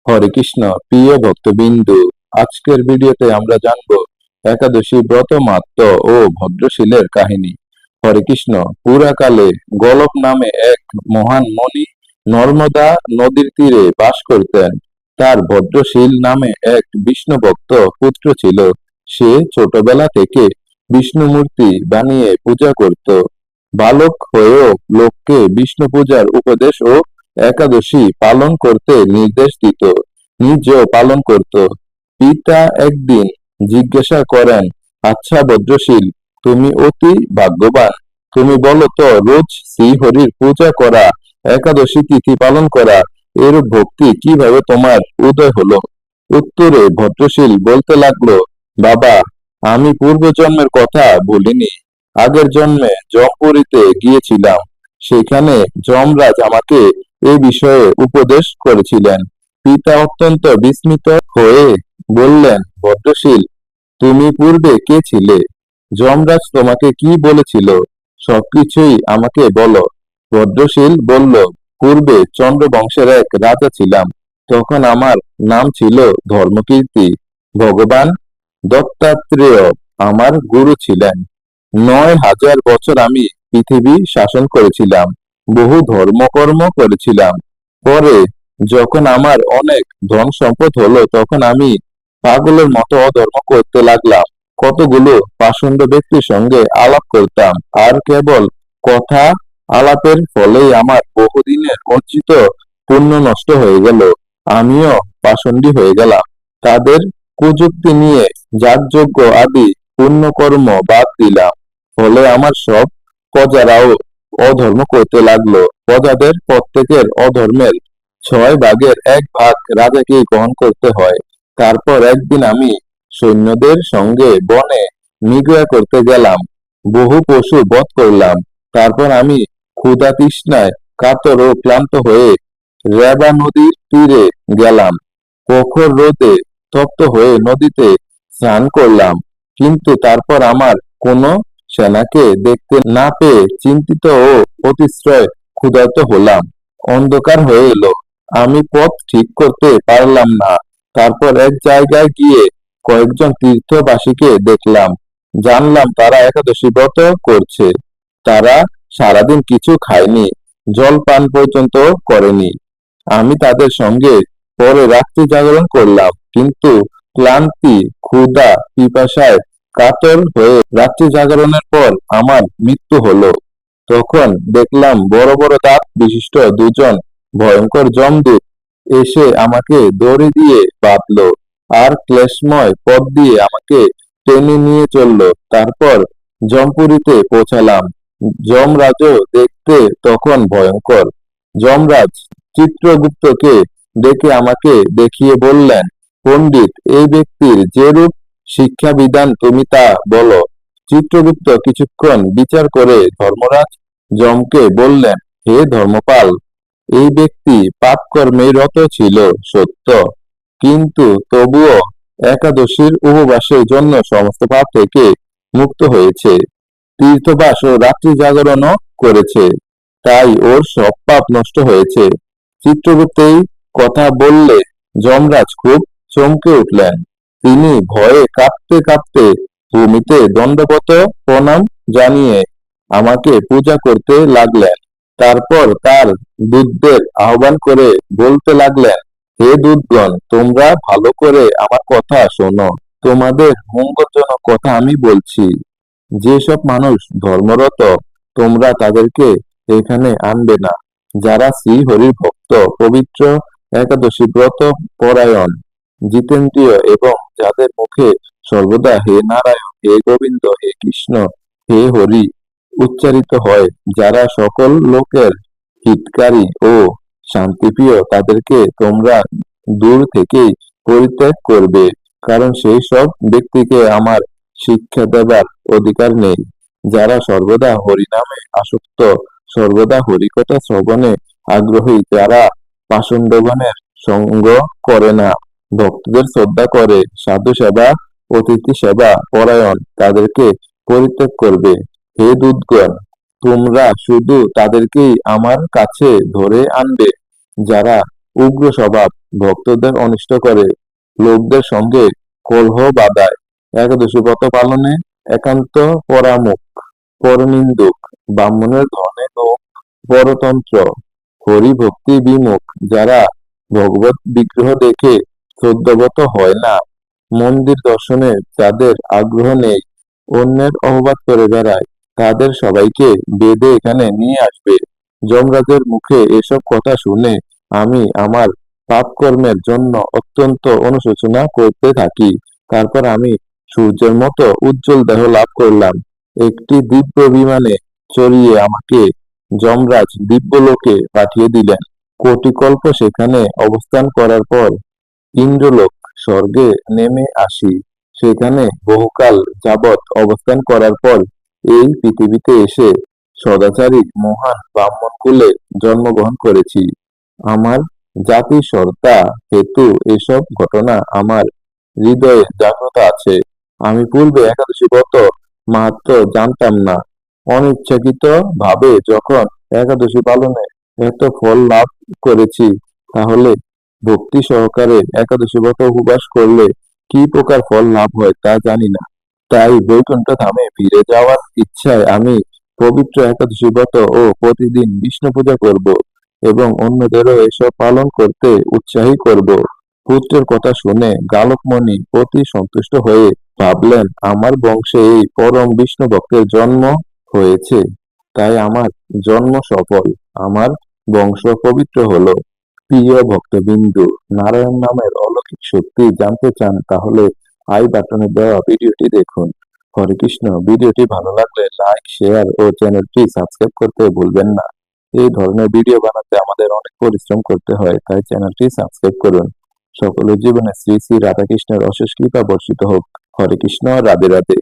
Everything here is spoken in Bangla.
হরে কৃষ্ণ। প্রিয় ভক্তবিন্দু, আজকের ভিডিওতে আমরা জানব একাদশী ব্রত মাহাত্ম্য ও ভদ্রশীলের কাহিনী। হরে কৃষ্ণ। পুরাকালে গোলক নামে এক মহান মুনি নর্মদা নদীর তীরে বাস করতেন। তার ভদ্রশীল নামে এক বিষ্ণু ভক্ত পুত্র ছিল। সে ছোটবেলা থেকে বিষ্ণু মূর্তি বানিয়ে পূজা করত। বালক হয়েও লোককে বিষ্ণু পূজার উপদেশ ও একাদশী পালন করতে নির্দেশ দিত, নিজেও পালন করত। পিতা একদিন জিজ্ঞাসা করেন, আচ্ছা ভদ্রশীল, তুমি অতি ভাগ্যবান, তুমি বলো তো রোজ শ্রীহরির পূজা করা, একাদশী তিথি পালন করা, এরূপ ভক্তি কিভাবে তোমার উদয় হলো? উত্তরে ভদ্রশীল বলতে লাগলো, বাবা, আমি পূর্বজন্মের কথা বলিনি। আগের জন্মে জমপুরীতে গিয়েছিলাম। সেখানে যমরাজ আমাকে এ বিষয়ে উপদেশ করেছিলেন। পিতা অত্যন্ত বিস্মিত হয়ে বললেন, ভদ্রশীল, তুমি পূর্বে কে ছিলে? যমরাজ তোমাকে কি বলেছিল? সবকিছুই আমাকে বলো। ভদ্রশীল বলল, পূর্বে চন্দ্রবংশের এক রাজা ছিলাম। তখন আমার নাম ছিল ধর্মকীর্তি। ভগবান দত্তাত্রেয় আমার গুরু ছিলেন। ৯,০০০ বছর আমি পৃথিবী শাসন করেছিলাম, বহু ধর্মকর্ম করেছিলাম। পরে যখন আমার অনেক ধন সম্পদ হলো, তখন আমি পাগলের মতো অধর্ম করতে লাগলাম। কতগুলো পাষণ্ড ব্যক্তির সঙ্গে আলাপ করতাম, আর কেবল কথা আলাপের ফলেই আমার বহুদিনের অর্জিত পুণ্য নষ্ট হয়ে গেল। আমিও পাষণ্ডী হয়ে গেলাম। তাদের কুযুক্তি নিয়ে যাগযজ্ঞ আদি পুণ্যকর্ম বাদ দিলাম। ফলে আমার সব প্রজারাও অধর্ম করতে লাগলো। প্রজাদের প্রত্যেকের অধর্মের ৬ ভাগের ১ ভাগ রাজাকেই গ্রহণ করতে হয়। তারপর একদিন আমি সৈন্যদের সঙ্গে বনে মৃগয়া করতে গেলাম, বহু পশু বধ করলাম। তারপর আমি ক্ষুধা তৃষ্ণায় কাতর ও ক্লান্ত হয়ে রেবা নদীর তীরে গেলাম। প্রখর রোদে তপ্ত হয়ে নদীতে স্নান করলাম, কিন্তু তারপর আমার কোনো সেনাকে দেখতে না পেয়ে চিন্তিত ও অতিশয় ক্ষুধার্ত হলাম। অন্ধকার হয়ে এলো, আমি পথ ঠিক করতে পারলাম না। তারপর এক জায়গায় গিয়ে কয়েকজন তীর্থবাসীকে দেখলাম। জানলাম তারা একাদশী ব্রত করছে। তারা সারাদিন কিছু খায়নি, জল পান পর্যন্ত করেনি। আমি তাদের সঙ্গে পরে রাত্রি জাগরণ করলাম, কিন্তু ক্লান্তি, ক্ষুধা, পিপাসায় কাতর হয়ে রাত্রি জাগরণের পর আমার মৃত্যু হলো। তখন দেখলাম বড় বড় দাঁত বিশিষ্ট দুজন ভয়ঙ্কর যমদূত এসে আমাকে দড়ি দিয়ে বাঁধলো, আর ক্লেশময় পথ দিয়ে আমাকে টেনে নিয়ে চললো। তারপর জমপুরীতে পৌঁছালাম। যমরাজও দেখতে তখন ভয়ঙ্কর। যমরাজ চিত্রগুপ্তকে ডেকে আমাকে দেখিয়ে বললেন, পণ্ডিত, এই ব্যক্তির যেরূপ শিক্ষা বিধান তুমি তা বলো। চিত্রগুপ্ত কিছুক্ষণ বিচার করে ধর্মরাজ যমকে বললেন, হে ধর্মপাল, এই ব্যক্তি পাপকর্মে রত ছিল সত্য, কিন্তু তবুও একাদশীর উপবাসের জন্য সমস্ত পাপ থেকে মুক্ত হয়েছে। তীর্থবাস ও রাত্রি জাগরণও করেছে, তাই ওর সব পাপ নষ্ট হয়েছে। চিত্রগুপ্ত এই কথা বললে যমরাজ খুব চমকে উঠলেন। তিনি ভয়ে কাঁপতে কাঁপতে ভূমিতে দণ্ডবত প্রণাম জানিয়ে আমাকে পূজা করতে লাগলেন। তারপর তার দূতদের আহ্বান করে বলতে লাগলেন, হে দূতগণ, তোমরা ভালো করে আমার কথা শোনো। তোমাদের মঙ্গলজনক কথা আমি বলছি। যেসব মানুষ ধর্মরত, তোমরা তাদেরকে এখানে আনবে না। যারা শ্রীহরির ভক্ত, পবিত্র, একাদশী ব্রত পরায়ণ, জিতেন্দ্রিয় এবং যাদের মুখে সর্বদা হে নারায়ণ, হে গোবিন্দ, হে কৃষ্ণ, হে হরি উচ্চারিত হয়, যারা সকল লোকের হিতকারী ও শান্তিপ্রিয়, তাদেরকে তোমরা দূর থেকেই পরিত্যাগ করবে, কারণ সেই সব ব্যক্তিকে আমার শিক্ষা দেবার অধিকার নেই। যারা সর্বদা হরিনামে আসক্ত, সর্বদা হরিকথা শ্রবণে আগ্রহী, যারা পাষণ্ডগণের সঙ্গ করে না, ভক্তদের শ্রদ্ধা করে, সাধু সেবা, অতিথি সেবা পরায়ণ, তাদেরকে পরিত্যাগ করবে। হে দূতগণ, তোমরা শুধু তাদেরকেই আমার কাছে ধরে আনবে, যারা উগ্র স্বভাব, ভক্তদের অনিষ্ট করে, লোকদের সঙ্গে কলহ বাধায়, একাদশী ব্রত পালনে একান্ত পরামুখ, পরনিন্দুক, ব্রাহ্মণের ধনে লোক, পরতন্ত্র, হরিভক্তি বিমুখ, যারা ভগবত বিগ্রহ দেখে শ্রদ্ধাগত হয় না, মন্দির দর্শনে যাদের আগ্রহ নেই, অন্যের অপবাদ করে বেড়ায়, তাদের সবাইকে বেঁধে এখানে নিয়ে আসবে। যমরাজের মুখে এসব কথা শুনে আমি আমার পাপকর্মের জন্য অত্যন্ত অনুশোচনা করতে থাকি। তারপর আমি সূর্যের মতো উজ্জ্বল দেহ লাভ করলাম। একটি দিব্য বিমানে চড়িয়ে আমাকে যমরাজ দিব্যলোকে পাঠিয়ে দিলেন। কোটিকল্প সেখানে অবস্থান করার পর ইন্দ্রলোক স্বর্গে নেমে আসি। সেখানে বহুকাল যাবৎ অবস্থান করার পর এই পৃথিবীতে এসে সদাচারী মহান ব্রাহ্মণকুলে জন্মগ্রহণ করেছি। আমার জাতি সত্তা হেতু এসব ঘটনা আমার হৃদয়ে জাগ্রত আছে। আমি পূর্বে একাদশী ব্রত মাহাত্ম্য জানতাম না। অনিচ্ছাকৃত ভাবে যখন একাদশী পালনে এত ফল লাভ করেছি, তাহলে ভক্তি সহকারে একাদশী ব্রত উপবাস করলে কি প্রকার ফল লাভ হয় তা জানি না। তাই বৈকুণ্ঠ ধামে ফিরে যাওয়ার ইচ্ছায় আমি পবিত্র একাদশী ব্রত ও প্রতিদিন বিষ্ণু পূজা করব এবং অন্যদেরও এসব পালন করতে উৎসাহী করব। পুত্রের কথা শুনে গালকমণি অতি সন্তুষ্ট হয়ে ভাবলেন, আমার বংশে এই পরম বিষ্ণু ভক্তের জন্ম হয়েছে, তাই আমার জন্ম সফল, আমার বংশ পবিত্র হলো। প্রিয় ভক্তবিন্দু, নারায়ণ নামের অলৌকিক শক্তি জানতে চান তাহলে আই বাটনে দেওয়া ভিডিওটি দেখুন। হরে কৃষ্ণ। ভিডিওটি ভালো লাগলে লাইক, শেয়ার ও চ্যানেলটি সাবস্ক্রাইব করতে ভুলবেন না। এই ধরনের ভিডিও বানাতে আমাদের অনেক পরিশ্রম করতে হয়, তাই চ্যানেলটি সাবস্ক্রাইব করুন। সকলের জীবনে শ্রী শ্রী রাধাকৃষ্ণের অশেষ কৃপা বর্ষিত হোক। হরে কৃষ্ণ। রাধে রাধে।